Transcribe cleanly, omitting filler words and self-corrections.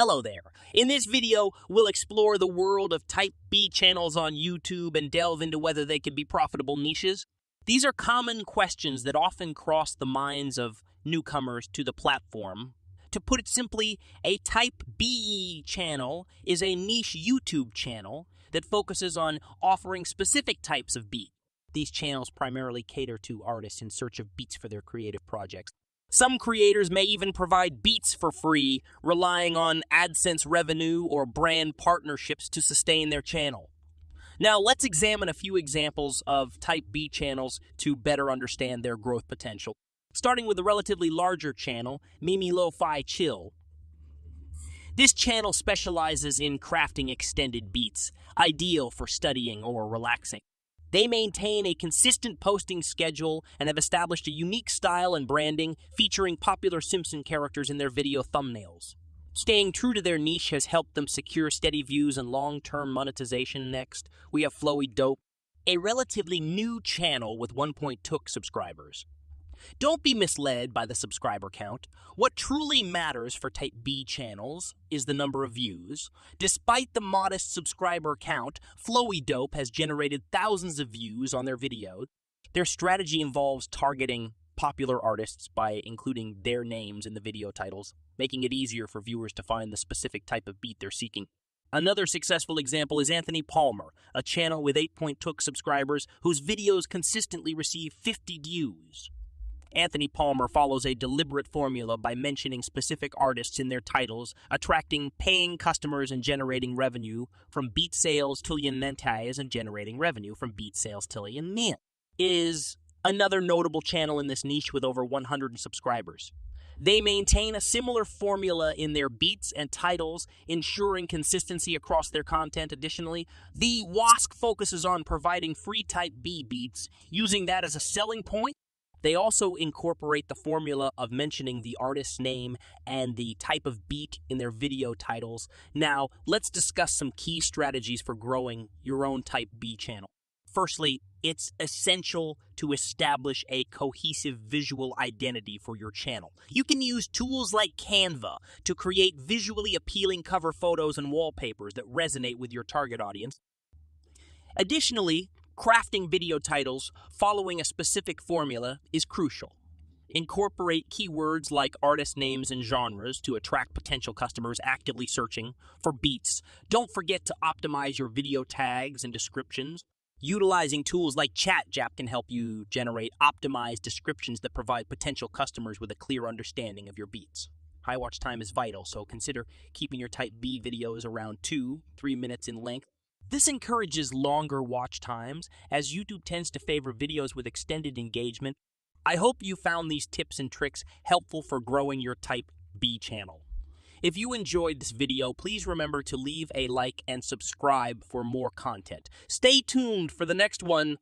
Hello there. In this video, we'll explore the world of Type B channels on YouTube and delve into whether they could be profitable niches. These are common questions that often cross the minds of newcomers to the platform. To put it simply, a Type B channel is a niche YouTube channel that focuses on offering specific types of beat. These channels primarily cater to artists in search of beats for their creative projects. Some creators may even provide beats for free, relying on AdSense revenue or brand partnerships to sustain their channel. Now, let's examine a few examples of Type B channels to better understand their growth potential. Starting with a relatively larger channel, Mimi Lo-Fi Chill. This channel specializes in crafting extended beats, ideal for studying or relaxing. They maintain a consistent posting schedule and have established a unique style and branding, featuring popular Simpson characters in their video thumbnails. Staying true to their niche has helped them secure steady views and long-term monetization. Next, we have Flowy Dope, a relatively new channel with 1.2 subscribers. Don't be misled by the subscriber count. What truly matters for Type B channels is the number of views. Despite the modest subscriber count, Flowy Dope has generated thousands of views on their videos. Their strategy involves targeting popular artists by including their names in the video titles, making it easier for viewers to find the specific type of beat they're seeking. Another successful example is Anthony Palmer, a channel with 8.2 subscribers whose videos consistently receive 50 views. Anthony Palmer follows a deliberate formula by mentioning specific artists in their titles, attracting paying customers and generating revenue from beat sales till you monetize and generating revenue from beat sales till you mint. Is another notable channel in this niche with over 100 subscribers. They maintain a similar formula in their beats and titles, ensuring consistency across their content. Additionally, the WASC focuses on providing free Type B beats, using that as a selling point. They also incorporate the formula of mentioning the artist's name and the type of beat in their video titles. Now, let's discuss some key strategies for growing your own Type B channel. Firstly, it's essential to establish a cohesive visual identity for your channel. You can use tools like Canva to create visually appealing cover photos and wallpapers that resonate with your target audience. Additionally, crafting video titles following a specific formula is crucial. Incorporate keywords like artist names and genres to attract potential customers actively searching for beats. Don't forget to optimize your video tags and descriptions. Utilizing tools like ChatJap can help you generate optimized descriptions that provide potential customers with a clear understanding of your beats. High watch time is vital, so consider keeping your Type B videos around 2-3 minutes in length. This encourages longer watch times, as YouTube tends to favor videos with extended engagement. I hope you found these tips and tricks helpful for growing your Type B channel. If you enjoyed this video, please remember to leave a like and subscribe for more content. Stay tuned for the next one.